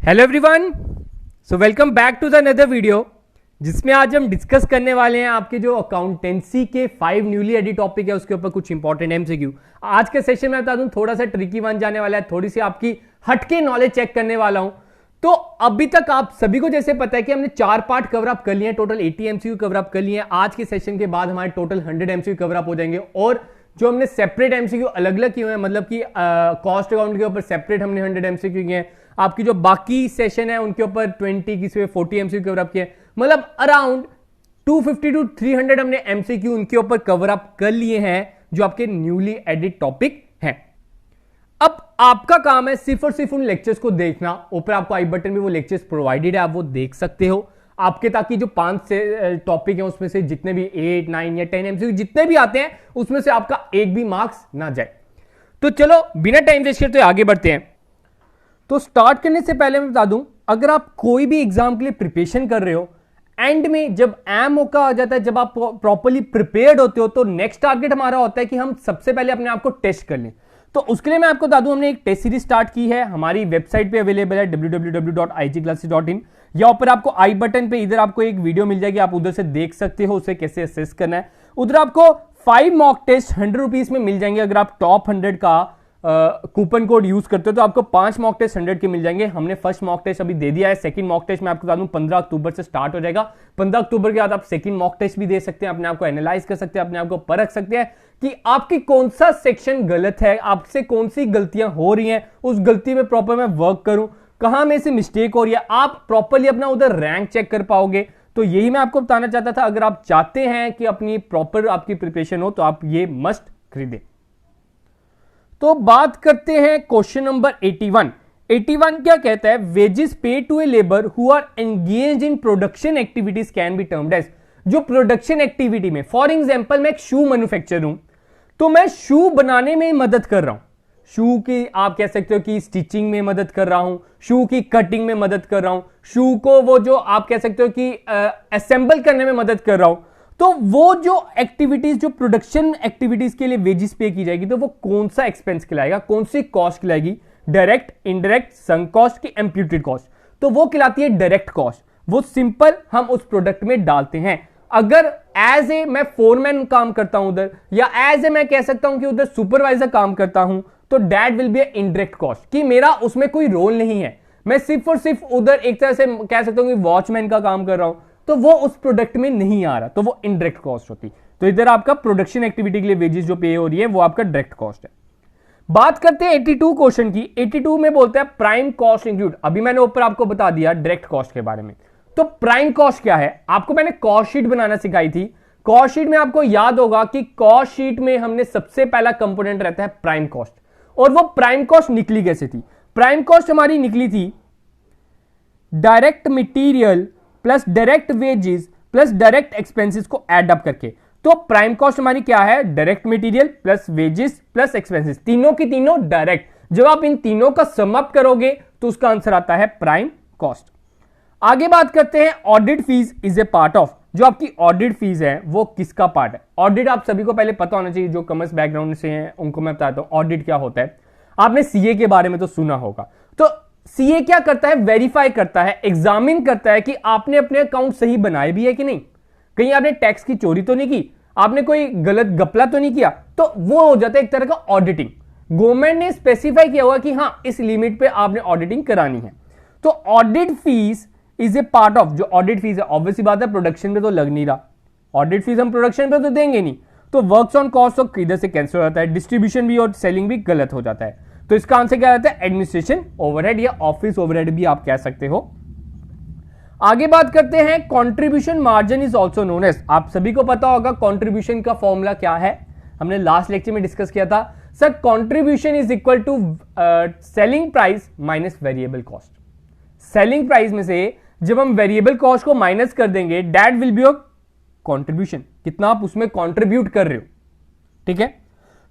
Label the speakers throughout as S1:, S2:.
S1: Hello everyone, so welcome back to the another video जिसमें आज हम डिस्कस करने वाले हैं आपके जो अकाउंटेंसी के 5 न्यूली एडिट टॉपिक है उसके ऊपर कुछ इंपॉर्टेंट एमसीक्यू। आज के सेशन में बता दूं थोड़ा सा ट्रिकी वन जाने वाला है, थोड़ी सी आपकी हटके नॉलेज चेक करने वाला हूं। तो अभी तक आप सभी को जैसे पता है कि हमने 4 पार्ट कवर अप कर लिए हैं, टोटल 80 एमसीक्यू कवर अप कर लिए हैं। आज के सेशन के बाद हमारे टोटल 100 एमसीक्यू कवर अप हो जाएंगे और जो हमने सेपरेट एमसीक्यू अलग अलग किए हुए हैं, मतलब कि कॉस्ट अकाउंट के ऊपर सेपरेट हमने 100 एमसीक्यू किए हैं, आपकी जो बाकी सेशन है उनके ऊपर 20 किसी में 40 एमसीक्यू कवर अप किए, मतलब अराउंड 250 टू 300 हमने एमसीक्यू उनके ऊपर कवर अप कर लिए हैं जो आपके न्यूली एडिट टॉपिक हैं। अब आपका काम है सिर्फ और सिर्फ उन लेक्चर्स को देखना। ऊपर आपको आई बटन में वो लेक्चर्स प्रोवाइडेड है, आप वो देख सकते हो आपके, ताकि जो 5 से टॉपिक हैं उसमें से जितने भी 8, 9 या 10 एमसीक्यू जितने भी आते हैं उसमें से आपका एक भी मार्क्स ना जाए। तो चलो बिना टाइम वेस्ट करते आगे बढ़ते हैं। तो स्टार्ट करने से पहले मैं बता दूं, अगर आप कोई भी एग्जाम के लिए प्रिपरेशन कर रहे हो, एंड में जब एम मौका आ जाता है, जब आप प्रॉपर्ली प्रिपेयर्ड होते हो, तो नेक्स्ट टारगेट हमारा होता है कि हम सबसे पहले अपने आप को टेस्ट कर लें। तो उसके लिए मैं आपको बता दूं, हमने एक टेस्ट सीरीज स्टार्ट की है, हमारी वेबसाइट पे अवेलेबल है www.igclasses.in। या ऊपर आपको आई बटन पे इधर आपको एक वीडियो मिल जाएगी, आप उधर से देख सकते हो उसे कैसे असेस करना है। उधर आपको 5 मॉक टेस्ट 100 रुपीज में मिल जाएंगे। अगर आप टॉप 100 का कूपन कोड यूज करते हो तो आपको 5 मॉक टेस्ट 100 के मिल जाएंगे। हमने फर्स्ट मॉक टेस्ट अभी दे दिया है, सेकंड मॉक टेस्ट मैं आपको बता दूं 15 अक्टूबर से स्टार्ट हो जाएगा। 15 अक्टूबर के बाद आप सेकंड मॉक टेस्ट भी दे सकते हैं, अपने आप को एनालाइज कर सकते हैं, अपने आप को परख सकते हैं कि आपकी कौन सा सेक्शन गलत है, आपसे कौन सी गलतियां हो रही हैं, उस गलती में प्रॉपर मैं वर्क करूं, कहां में से मिस्टेक हो रही है, आप प्रॉपरली अपना उधर रैंक चेक कर पाओगे। तो यही मैं आपको बताना चाहता था। अगर आप चाहते हैं कि अपनी प्रॉपर आपकी प्रिपरेशन हो तो आप ये मस्ट खरीदें। तो बात करते हैं क्वेश्चन नंबर 81। 81 क्या कहता है? Wages pay to a labour who are engaged in production activities can be termed as. जो प्रोडक्शन एक्टिविटी में, फॉर एग्जांपल मैं एक शू मैन्युफैक्चरर हूं, तो मैं शू बनाने में मदद कर रहा हूं, शू की आप कह सकते हो कि स्टिचिंग में मदद कर रहा हूं, शू की कटिंग में मदद कर रहा हूं, शू को वो जो आप कह सकते हो कि असेंबल करने में मदद कर रहा हूं। तो वो जो एक्टिविटीज, जो प्रोडक्शन एक्टिविटीज के लिए वेजेस पे की जाएगी, तो वो कौन सा एक्सपेंस कहलाएगा, कौन सी कॉस्ट कहलाएगी? डायरेक्ट, इनडायरेक्ट, संक कॉस्ट की इम्प्यूटेड कॉस्ट? तो वो कहलाती है डायरेक्ट कॉस्ट। वो सिंपल हम उस प्रोडक्ट में डालते हैं। अगर एज ए मैं फोरमैन काम करता हूं उधर, या एज ए मैं कह सकता हूं कि उधर सुपरवाइजर काम करता हूं, तो that will B A indirect cost, कि मेरा उसमें कोई रोल नहीं है, मैं सिर्फ और सिर्फ उधर एक तरह से कह सकता हूं कि वॉचमैन का काम कर रहा हूं, तो वो उस प्रोडक्ट में नहीं आ रहा, तो वो इनडायरेक्ट कॉस्ट होती। तो इधर आपका प्रोडक्शन एक्टिविटी के लिए वेजेस जो पे हो रही है वो आपका डायरेक्ट कॉस्ट है। बात करते हैं 82 क्वेश्चन की। 82 में बोलता है प्राइम कॉस्ट इंक्लूड। अभी मैंने ऊपर आपको बता दिया डायरेक्ट कॉस्ट के बारे में। तो प्राइम कॉस्ट क्या है? आपको मैंने कॉस्ट शीट बनाना सिखाई थी। कॉस्ट शीट में आपको याद होगा कि कॉस्ट शीट में हमने सबसे पहला कंपोनेंट रहता है प्राइम कॉस्ट। और वो प्राइम कॉस्ट निकली कैसे थी? प्राइम कॉस्ट हमारी निकली थी direct material plus direct wages plus direct expenses को ऐड अप करके। तो प्राइम कॉस्ट हमारी क्या है? Direct material plus wages plus expenses, तीनों की तीनों डायरेक्ट। जब आप इन तीनों का सम अप करोगे तो उसका आंसर आता है प्राइम कॉस्ट। आगे बात करते हैं audit fees is a part of. जो आपकी ऑडिट फीस है वो किसका पार्ट है? ऑडिट आप सभी को पहले पता होना चाहिए, जो कॉमर्स बैकग्राउंड से हैं उनको मैं बताता हूं ऑडिट क्या होता है। आपने सीए के बारे में तो सुना होगा। तो सीए क्या करता है? वेरीफाई करता है, एग्जामिन करता है कि आपने अपने अकाउंट सही बनाए भी है कि नहीं, कहीं आपने टैक्स की चोरी तो नहीं की, आपने कोई गलत गपला तो नहीं किया। तो वो हो जाता है एक तरह का ऑडिटिंग। गवर्नमेंट ने स्पेसिफाई किया हुआ कि हां इस लिमिट पे आपने ऑडिटिंग करानी है। तो audit fees is a part of. जो ऑडिट फीस है ऑब्वियसली बात है प्रोडक्शन पे तो लग नहीं रहा, ऑडिट फीस हम प्रोडक्शन पे तो देंगे नहीं, तो वर्क्स ऑन कॉस्ट तो इधर से कैंसिल हो जाता है, डिस्ट्रीब्यूशन भी और सेलिंग भी गलत हो जाता है। तो इसका आंसर क्या आता है? एडमिनिस्ट्रेशन ओवरहेड या ऑफिस ओवरहेड भी आप कह सकते हो। आगे बात करते हैं contribution margin is also known as. आप सभी को पता होगा कंट्रीब्यूशन का फॉर्मूला क्या है, हमने लास्ट लेक्चर में डिस्कस किया था। Sir contribution is equal to selling price minus variable cost. Selling price में से जब हम वेरिएबल कॉस्ट को माइनस कर देंगे, that will be your contribution, कितना आप उसमें कंट्रीब्यूट कर रहे हो। ठीक है,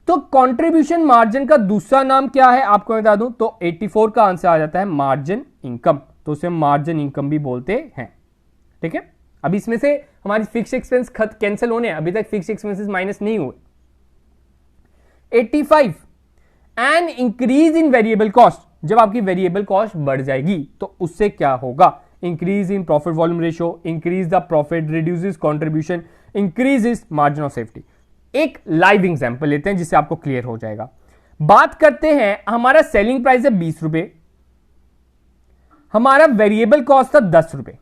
S1: तो कंट्रीब्यूशन मार्जिन का दूसरा नाम क्या है आपको बता दूं, तो 84 का आंसर आ जाता है मार्जिन इनकम। तो उसे मार्जिन इनकम भी बोलते हैं। ठीक है, अब इसमें से हमारी फिक्स एक्सपेंस कैंसिल होने हैं, अभी तक फिक्स एक्सपेंसेस माइनस नहीं हुए। 85 an increase in variable cost. जब आपकी वेरिएबल कॉस्ट बढ़ जाएगी तो उससे क्या होगा, increase in profit volume ratio, increase the profit, reduces contribution, increases margin of safety. एक लाइव एग्जांपल लेते हैं जिससे आपको क्लियर हो जाएगा। बात करते हैं, हमारा सेलिंग प्राइस है 20 रुपए, हमारा वेरिएबल कॉस्ट था 10 रुपए,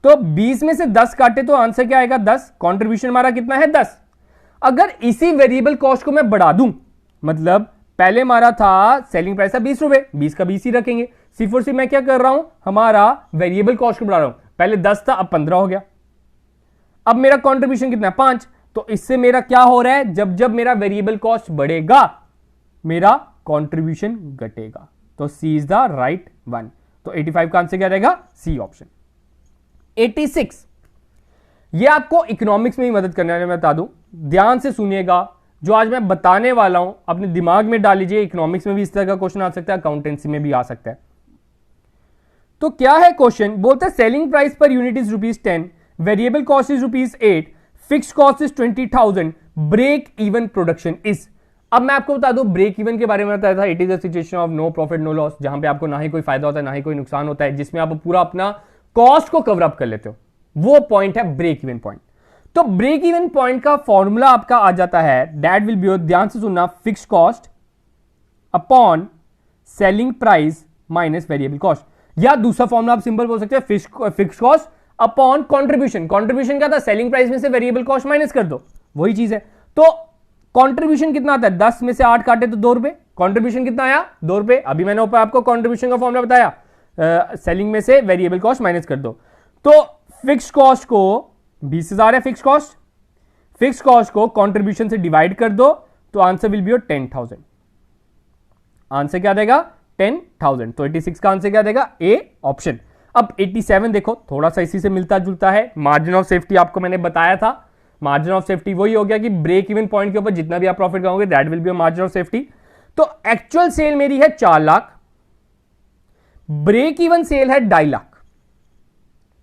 S1: तो 20 में से 10 काटे तो आंसर क्या आएगा 10, कंट्रीब्यूशन हमारा कितना है 10। अगर इसी वेरिएबल कॉस्ट को मैं बढ़ा दूं, मतलब पहले हमारा था सेलिंग प्राइस था 20 रुपए, 20 का 20 ही रखेंगे, सिर्फ और सिर्फ मैं क्या कर रहा हूं, हमारा वेरिएबल कॉस्ट को बढ़ा रहा हूं, पहले 10 था अब 15 हो गया, अब मेरा कंट्रीब्यूशन कितना है 5, तो इससे मेरा क्या हो रहा है, जब जब मेरा वेरिएबल कॉस्ट बढ़ेगा मेरा कंट्रीब्यूशन घटेगा, तो सी इज द राइट वन। तो 85 का आंसर क्या रहेगा, सी ऑप्शन। 86, ये आपको इकोनॉमिक्स में ही मदद करने वाले, मैं बता दूं, ध्यान से सुनिएगा, जो आज मैं बताने वाला हूं अपने दिमाग में डाल लीजिए, इकोनॉमिक्स में भी इस तरह का क्वेश्चन आ सकता है, अकाउंटेंसी में भी आ सकता है। तो क्या है क्वेश्चन, बोलते हैं selling price per unit is ₹10, variable cost is ₹8, fixed cost is 20,000, break even production is. अब मैं आपको बता दूं, ब्रेक इवन के बारे में बताया था, it is a situation of no profit no loss, जहां पे आपको ना ही कोई फायदा होता है ना ही कोई नुकसान होता है, जिसमें आप पूरा अपना कॉस्ट को कवर अप कर लेते हो, वो पॉइंट है ब्रेक इवन पॉइंट। तो ब्रेक इवन पॉइंट का फॉर्मूला आपका आ जाता है, दैट विल बी, ध्यान से सुनना, fix cost upon selling price minus variable cost, या दूसरा फॉर्मूला आप सिंपल बोल सकते हैं, fix cost upon contribution. Contribution क्या था, सेलिंग प्राइस में से वेरिएबल कॉस्ट माइनस कर दो, वही चीज है। तो कंट्रीब्यूशन कितना आता है, 10 में से 8 काटे तो 2 रुपए, कंट्रीब्यूशन कितना आया 2 रुपए। अभी मैंने ऊपर आपको कंट्रीब्यूशन का फॉर्मूला बताया, सेलिंग में से वेरिएबल कॉस्ट माइनस कर दो, तो फिक्स कॉस्ट को 20,000 है, फिक्स कॉस्ट को कंट्रीब्यूशन से डिवाइड कर दो, तो आंसर विल बी 10,000। आंसर क्या देगा 10,000, तो 86 का आंसर क्या देगा, ए ऑप्शन। अब 87 देखो, थोड़ा सा इसी से मिलता जुलता है, मार्जिन ऑफ सेफ्टी आपको मैंने बताया था, मार्जिन ऑफ सेफ्टी वही हो गया कि ब्रेक इवन पॉइंट के ऊपर जितना भी आप प्रॉफिट कमाओगे that will be margin of safety. तो एक्चुअल सेल मेरी है 4 लाख, ब्रेक इवन सेल है 2.5 लाख,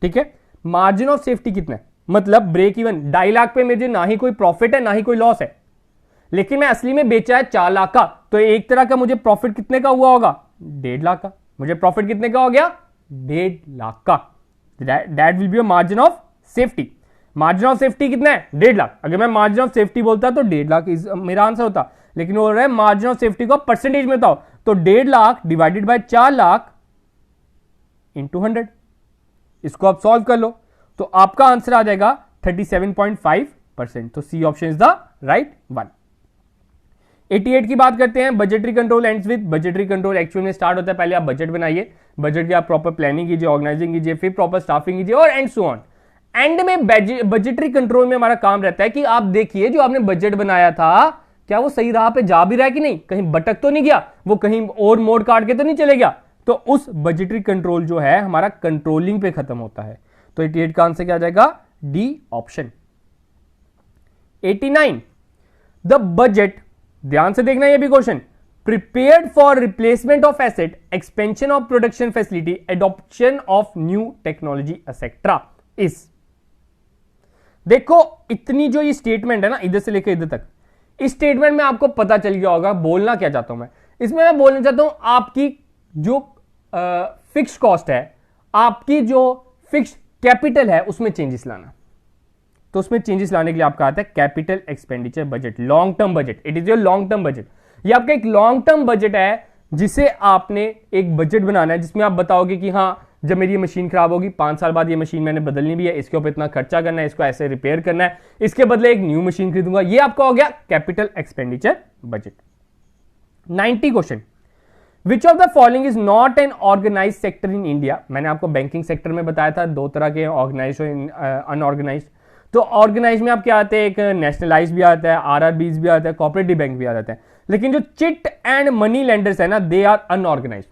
S1: ठीक है। मार्जिन ऑफ सेफ्टी कितना है, मतलब ब्रेक इवन 2.5 लाख पे मुझे ना ही कोई प्रॉफिट है ना ही कोई लॉस है, लेकिन मैं असली में बेचा है 4 लाख का, तो एक तरह का मुझे प्रॉफिट कितने का हुआ होगा, 1.5 लाख का। मुझे प्रॉफिट कितने का हो गया, 1.5 लाख का, that will be margin of safety. Margin of safety कितना है 1.5 लाख, अगर मैं मार्जिन ऑफ सेफ्टी बोलता तो 1.5 लाख मेरा आंसर होता, लेकिन वो रहा है मार्जिन ऑफ सेफ्टी को परसेंटेज में बताओ, तो 1.5 lakh divided by 4 lakh into 100, इसको आप सॉल्व कर लो, तो आपका आंसर आ जाएगा 37.5%, तो C option is the right one. 88 की बात करते हैं, budgetary control ends with, budgetary control actual में स्टार्ट होता है, पहले आप बजट बनाइए, बजट की आप प्रॉपर प्लानिंग कीजिए, ऑर्गेनाइजिंग कीजिए, फिर प्रॉपर स्टाफिंग कीजिए और एंड सो ऑन। एंड में बजटरी कंट्रोल में हमारा काम रहता है कि आप देखिए जो आपने बजट बनाया था क्या वो सही राह पे जा भी रहा है कि नहीं, कहीं भटक तो नहीं गया, वो कहीं और मोड़ काट के तो नहीं चले गया, तो उस बजटरी कंट्रोल जो है हमारा कंट्रोलिंग पे खत्म होता है, तो 88 का आंसर क्या आ जाएगा, डी ऑप्शन। 89, द बजट, ध्यान से देखना ये भी question, prepared for replacement of asset, expansion of production facility, adoption of new technology etcetera is. देखो इतनी जो ये स्टेटमेंट है ना, इधर से लेकर इधर तक, इस स्टेटमेंट में आपको पता चल गया होगा बोलना क्या चाहता हूं मैं। इसमें मैं बोलना चाहता हूं आपकी जो फिक्स कॉस्ट है, आपकी जो फिक्स कैपिटल है, उसमें चेंजेस लाना। तो उसमें चेंजेस लाने के लिए आपका आता है capital expenditure budget, long term budget, it is your long term budget. ये आपका एक लॉन्ग टर्म बजट है जिसे आपने एक बजट बनाना है, जिसमें आप बताओगे कि हाँ जब मेरी ये मशीन खराब होगी 5 साल बाद ये मशीन मैंने बदलनी भी है, इसके ऊपर इतना खर्चा करना है, इसको ऐसे रिपेयर करना है, इसके बदले एक न्यू मशीन खरीदूंगा, ये आपका हो गया capital expenditure budget. 90 question, which of the following is not an organise sector in India. मैंने आपको बैंकिंग सेक्टर में बताया था 2 तरह के, ऑर्गेनाइज और अनऑर्गेनाइज। तो ऑर्गेनाइज में आप क्या आते हैं, एक नेशनलाइज भी आता है, आरआरबीज भी आता है, कोऑपरेटिव बैंक भी आ जाता है, लेकिन जो चिट एंड मनी लेंडर्स है ना, दे आर अनऑर्गेनाइज,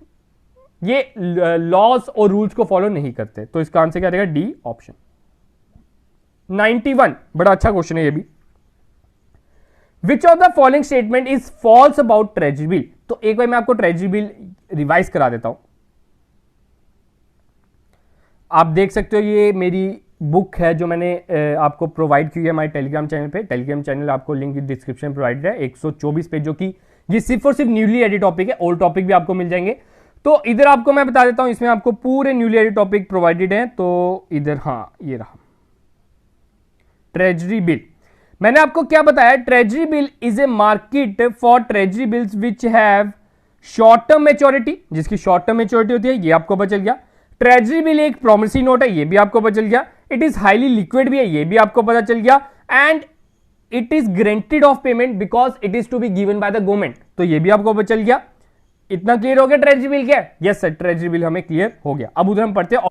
S1: ये लॉज और रूल्स को फॉलो नहीं करते, तो इसका आंसर क्या रहेगा, डी ऑप्शन। 91, बड़ा अच्छा क्वेश्चन है ये भी, which of the following statement is false about treasury bill. तो एक बार मैं आपको ट्रेजरी बिल रिवाइज करा देता हूं, आप देख सकते हो ये मेरी बुक है जो मैंने आपको प्रोवाइड की है हमारे टेलीग्राम चैनल पे। टेलीग्राम चैनल आपको लिंक डिस्क्रिप्शन प्रोवाइड है, 124 पेज, जो कि ये सिर्फ और सिर्फ न्यूली एडिट टॉपिक है, ओल्ड टॉपिक भी आपको मिल जाएंगे। तो इधर आपको मैं बता देता हूं, इसमें आपको पूरे न्यूली एडेड टॉपिक प्रोवाइडेड हैं। तो इधर हाँ ये रहा ट्रेजरी बिल। मैंने आपको क्या बताया, treasury bill is a market for treasury bills which have short term maturity, जिसकी शॉर्ट टर्म मेच्योरिटी होती है, ये आपको पता चल गया। ट्रेजरी बिल एक प्रोमिसरी नोट है, ये भी आपको पता चल गया। इट इज हाईली लिक्विड भी है, ये भी आपको पता चल गया। And it is guaranteed of payment because it is to be given by the government, तो ये भी आपको पता चल गया। इतना क्लियर हो गया ट्रेजरी बिल क्या है? यस सर, ट्रेजरी बिल हमें क्लियर हो गया। अब उधर हम पढ़ते हैं।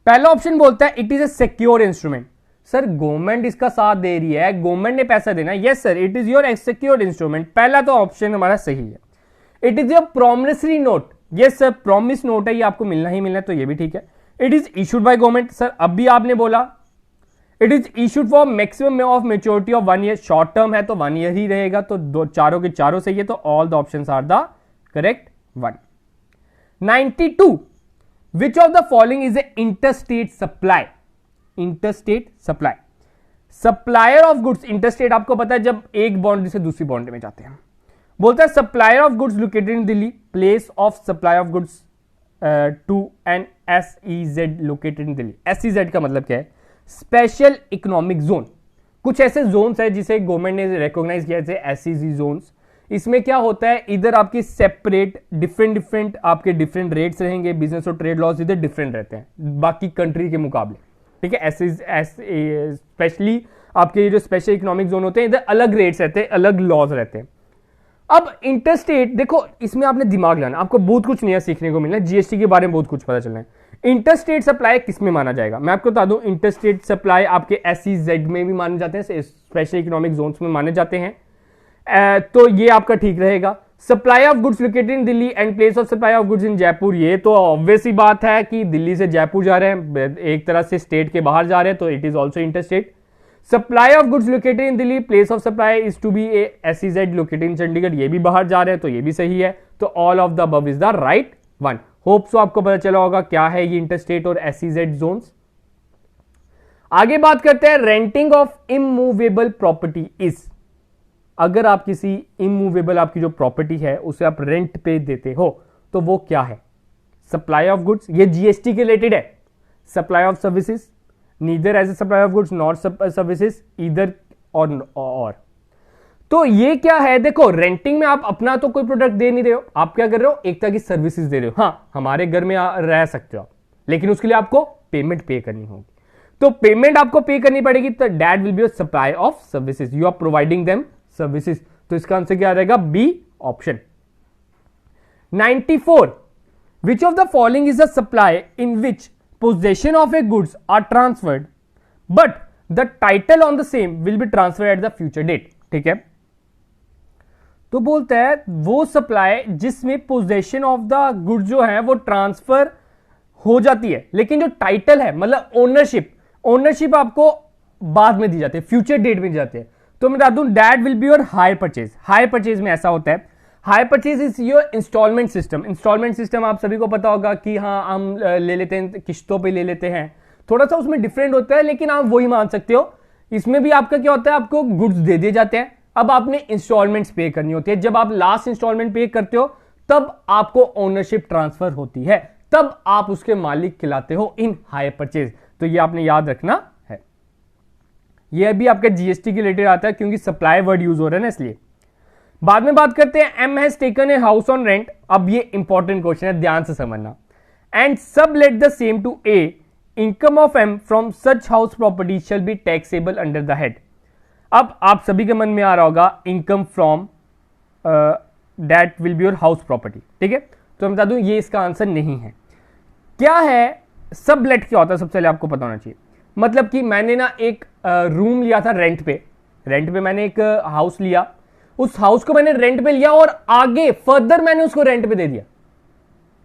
S1: पहला ऑप्शन बोलता है it is a secure instrument. Sir government इसका साथ दे रही है, गवर्नमेंट ने पैसा देना है। Yes sir, it is your secure instrument, पहला तो ऑप्शन हमारा सही है। It is your promissory note. Yes sir, promise note है, ये आपको मिलना ही मिलना है, तो ये भी ठीक है। It is issued by government. Sir अब भी आपने बोला it is issued for maximum of maturity of 1 year, short term है तो 1 ईयर ही रहेगा, तो दो चारों के चारों सही है, तो all the options are the correct one. 92 which of the following is a interstate supply. Interstate supply, supplier of goods. Interstate आपको पता है जब एक बाउंड्री से दूसरी बाउंड्री में जाते हैं। बोलता है supplier of goods located in Delhi, place of supply of goods to an SEZ located in Delhi. SEZ का मतलब क्या है? Special economic zone. कुछ ऐसे जोन्स है जिसे गवर्नमेंट ने रिकॉग्नाइज किया जैसे SEZ जोन्स। इसमें क्या होता है, इधर आपकी सेपरेट डिफरेंट आपके डिफरेंट रेट्स रहेंगे, बिजनेस और ट्रेड लॉज इधर डिफरेंट रहते हैं बाकी कंट्री के मुकाबले, ठीक है। स्पेशली आपके ये जो स्पेशल इकोनॉमिक जोन होते हैं इधर अलग रेट्स रहते हैं, अलग लॉज रहते हैं। अब इंटरस्टेट देखो, इसमें आपने दिमाग लगाना, आपको बहुत कुछ नया सीखने को मिलना है, GST के बारे में बहुत कुछ पता चलना है। इंटरस्टेट सप्लाई किस में माना जाएगा, मैं आपको बता दूं, इंटरस्टेट सप्लाई आपके SEZ में भी माने जाते हैं, स्पेशल इकोनॉमिक जोन्स में माने जाते हैं, तो ये आपका ठीक रहेगा। Supply of goods located in Delhi and place of supply of goods in Jaipur, ये तो ऑब्वियस ही बात है कि दिल्ली से जयपुर जा रहे हैं, एक तरह से स्टेट के बाहर जा रहे हैं, तो it is also interstate. Supply of goods located in Delhi, place of supply is to be a SEZ located in Chandigarh, ये भी बाहर जा रहे हैं, तो ये भी सही है। तो all of the above is the right one. Hope so आपको पता चला होगा क्या है ये इंटरस्टेट और SEZ जोन्स। आगे बात करते हैं renting of immovable property is. अगर आप किसी इमूवेबल आपकी जो प्रॉपर्टी है उसे आप रेंट पे देते हो तो वो क्या है? सप्लाई ऑफ गुड्स, ये GST के रिलेटेड है। Supply of services, neither as a supply of goods not services either और। तो ये क्या है, देखो रेंटिंग में आप अपना तो कोई प्रोडक्ट दे नहीं रहे हो, आप क्या कर रहे हो, एक तरह की सर्विसेज दे रहे हो। हाँ, हमारे घर में रह सकते हो आप, लेकिन उसके लिए आपको पेमेंट पे करनी होगी, तो पेमेंट आपको पे करनी पड़ेगी, तो that will be supply of services, you are providing them services. तो इसका आंसर क्या आ जाएगा? B option. 94 which of the following is a supply in which possession of a goods are transferred but the title on the same will be transferred at the future date। ठीक है, तो बोलता है वो supply जिसमें possession of the good जो है वो ट्रांसफर हो जाती है, लेकिन जो टाइटल है मतलब ओनरशिप आपको बाद में दी जाती है, फ्यूचर डेट में दी जाती है। तो मैं बता दूं that will be your hire purchase. Hire purchase में ऐसा होता है, hire purchase is your instalment system. Instalment system आप सभी को पता होगा कि हाँ हम ले लेते हैं, किश्तों पे ले लेते हैं, थोड़ा सा उसमें डिफरेंट होता है लेकिन आप वही मान सकते हो। इसमें भी आपका क्या होता है, आपको गुड्स दे दिए जाते हैं, अब आपने इंस्टॉलमेंट्स पे करनी होती है। जब आप लास्ट इंस्टॉलमेंट पे करते हो तब आपको ओनरशिप ट्रांसफर होती है, तब आप उसके मालिक कहलाते हो इन हायर परचेज। तो ये आपने याद रखना है। ये भी आपका GST के रिलेटेड आता है क्योंकि सप्लाई वर्ड यूज हो रहा है ना, इसलिए। बाद में बात करते हैं M has taken a house on rent. अब ये इंपॉर्टेंट क्वेश्चन है, ध्यान से समझना। And sublet the same to A, income of M from such house property shall be taxable under the head. अब आप सभी के मन में आ रहा होगा income from that will be your house property, ठीक है। तो मैं बता दूं ये इसका आंसर नहीं है। क्या है सब लेट, क्या होता है सबसे पहले आपको पता होना चाहिए। मतलब कि मैंने ना एक रूम लिया था रेंट पे मैंने एक हाउस लिया, उस हाउस को मैंने रेंट पे लिया और आगे फर्दर मैंने उसको रेंट पे दे दिया।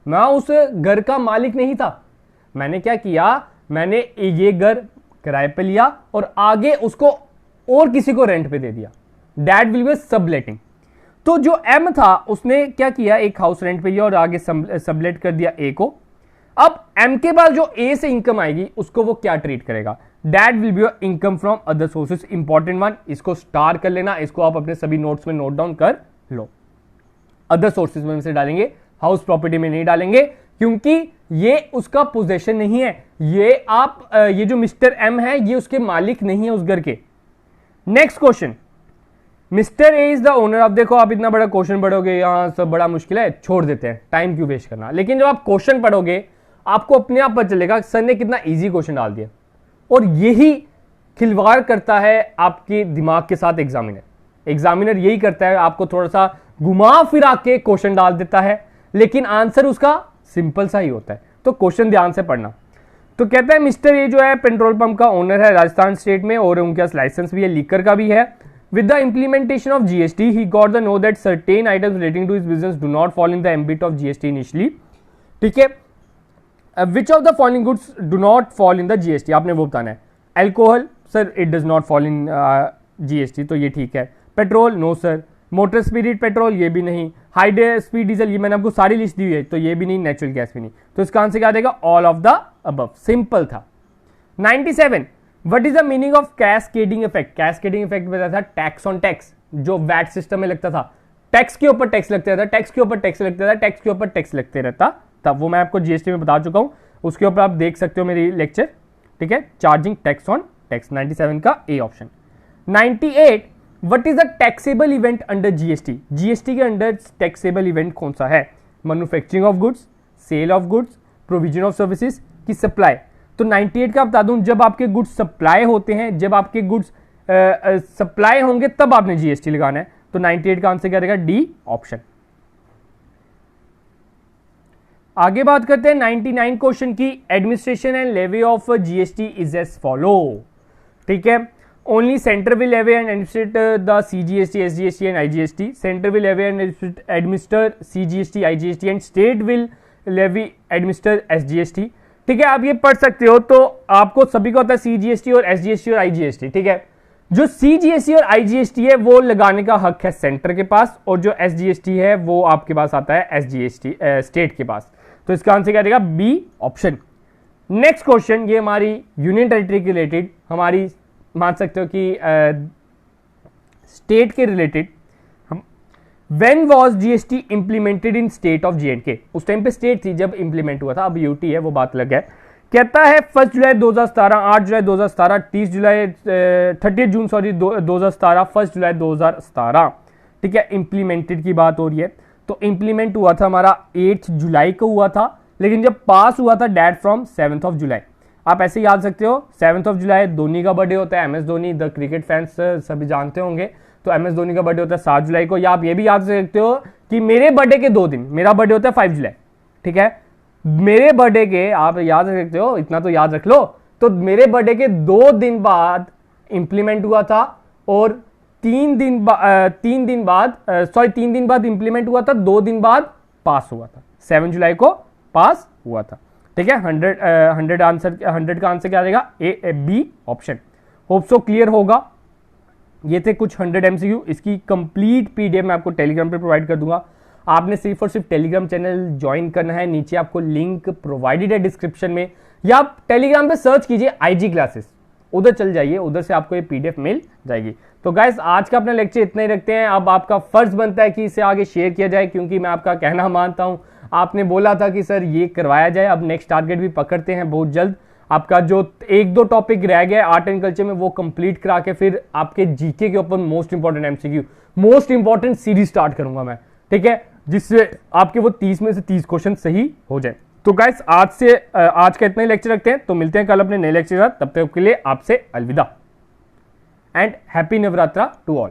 S1: मैं उस घर का मालिक नहीं था, मैंने क्या किया, मैंने ये घर किराए पे लिया और आगे उसको और किसी को रेंट पे दे दिया। That will B subletting. तो जो एम था उसने क्या किया, एक हाउस रेंट पे लिया और आगे सबलेट कर दिया ए को। अब एम के बाद जो ए से इनकम आएगी उसको वो क्या ट्रीट करेगा, that will be your income from other sources. Important one, इसको स्टार कर लेना, इसको आप अपने सभी नोट्स में नोट डाउन कर लो। अदर सोर्सेज में से डालेंगे हाउस प्रॉपर्टी में नहीं डालेंगे क्योंकि ये उसका पोजेशन नहीं है। ये जो मिस्टर एम है ये उसके मालिक नहीं है उस घर के। Next question, mister A is the owner. अब देखो आप इतना बड़ा क्वेश्चन पढ़ोगे, यहां सब बड़ा मुश्किल है, छोड़ देते हैं, टाइम क्यों वेस्ट करना। लेकिन जब आप क्वेश्चन पढ़ोगे आपको अपने आप पता चलेगा सर ने कितना इजी क्वेश्चन डाल दिया। और यही खिलवाड़ करता है आपके दिमाग के साथ एग्जामिनर यही करता है, आपको थोड़ा सा घुमा फिरा के क्वेश्चन डाल देता है, लेकिन आंसर उसका सिंपल सा ही होता है। तो क्वेश्चन ध्यान से पढ़ना। तो कहता है मिस्टर ए जो है पेट्रोल पंप का ओनर है राजस्थान स्टेट में, और उनके पास लाइसेंस भी है, लीकर का भी है। With the implementation of GST he got the know that certain items relating to his business do not fall in the ambit of GST initially. ठीक है, which of the following goods do not fall in the GST, आपने वो बताना है। Alcohol, sir it does not fall in GST, तो ये ठीक है। Petrol, no sir. Motor spirit petrol, ये भी नहीं। हाई स्पीड डीजल, ये मैंने आपको सारी लिस्ट दी हुई है, तो ये भी नहीं। नेचुरल गैस भी नहीं। तो इसका आंसर क्या देगा? All of the above. Simple था। 97, what is the meaning of cascading effect? Cascading effect बताया था टैक्स ऑन टैक्स, जो वैट सिस्टम में लगता था, टैक्स के ऊपर टैक्स लगता था, टैक्स के ऊपर टैक्स लगता था, टैक्स के ऊपर टैक्स लगते रहता था। वो मैं आपको जीएसटी में बता चुका हूं, उसके ऊपर आप देख सकते हो मेरी लेक्चर। ठीक है, चार्जिंग टैक्स ऑन टैक्स, 97 का A option. 98, what is the taxable event under GST? GST के अंडर टैक्सेबल इवेंट कौन सा है? Manufacturing of goods, sale of goods, provision of services की सप्लाई। तो 98 का बता दूं, जब आपके गुड्स सप्लाई होते हैं, जब आपके गुड्स सप्लाई होंगे तब आपने जीएसटी लगाना है। तो 98 का आंसर क्या रहेगा? D option. आगे बात करते हैं 99 क्वेश्चन की। Administration and levy of GST is as follow. ठीक है, only centre will levy and administrate the CGST, SGST and IGST. Centre will levy and administer CGST, IGST and state will levy administer SGST. ठीक है, आप ये पढ़ सकते हो। तो आपको सभी को होता है सीजीएसटी और एसजीएसटी और आईजीएसटी। ठीक है, जो सीजीएसटी और आईजीएसटी है वो लगाने का हक है सेंटर के पास, और जो एसजीएसटी है वो आपके पास आता है एसजीएसटी स्टेट के पास। तो इसका आंसर क्या रहेगा? B option. नेक्स्ट क्वेश्चन, ये हमारी यूनियन टेरिटरी के रिलेटेड, हमारी मान सकते हो कि स्टेट के रिलेटेड। हम when was GST implemented in state of J&K? उस टाइम पे स्टेट थी जब इंप्लीमेंट हुआ था, अब यूटी है, वो बात अलग है। कहता है 1 जुलाई 2017, 8 जुलाई 2017, 30 जून 2017, 1 जुलाई 2017। ठीक है, इंप्लीमेंटेड की बात हो रही है। तो इंप्लीमेंट हुआ था हमारा 8 जुलाई को हुआ था, लेकिन जब पास हुआ था डेट फ्रॉम 7 जुलाई। आप ऐसे याद सकते हो, 7 जुलाई धोनी का बर्थडे होता है, MS Dhoni, the cricket fans सभी जानते होंगे। तो एमएस धोनी का बर्थडे होता है 7 जुलाई को। या आप ये भी याद सकते हो कि मेरे बर्थडे के 2 दिन, मेरा बर्थडे होता है 5 जुलाई। ठीक है, मेरे बर्थडे के आप याद रख सकते हो, इतना तो याद रख लो। तो मेरे बर्थडे के 2 दिन बाद इंप्लीमेंट हुआ था, और 3 दिन बाद इंप्लीमेंट हुआ था, 2 दिन बाद पास हुआ था, 7 जुलाई को पास हुआ था। ठीक है, 100 का आंसर क्या रहेगा? A B option. Hope so clear होगा। ये थे कुछ 100 एमसीक्यू। इसकी कंप्लीट पीडीएफ मैं आपको टेलीग्राम पे प्रोवाइड कर दूंगा। आपने सिर्फ और सिर्फ टेलीग्राम चैनल ज्वाइन करना है। नीचे आपको लिंक प्रोवाइडेड है डिस्क्रिप्शन में, या आप टेलीग्राम पे सर्च कीजिए आईजी क्लासेस, उधर चल जाइए, उधर से आपको ये पीडीएफ मिल जाएगी। तो गाइस, आज का अपना लेक्चर इतना ही रखते हैं। अब आपका फर्ज बनता है कि इसे आगे शेयर किया जाए, क्योंकि मैं आपका कहना मानता हूं। आपने बोला था कि सर ये करवाया जाए, अब नेक्स्ट टारगेट भी पकड़ते हैं बहुत जल्द। आपका जो 1-2 टॉपिक रह गया आर्ट एंड कल्चर में, वो कंप्लीट करा के फिर आपके जीके के ऊपर most important MCQ, most important series start करूंगा मैं। ठीक है, जिससे आपके वो 30 में से 30 क्वेश्चन सही हो जाए। तो गाइस, आज का इतना ही लेक्चर रखते हैं। तो मिलते हैं कल अपने नए लेक्चर के साथ। तब तक के लिए आपसे अलविदा and happy Navratra to all.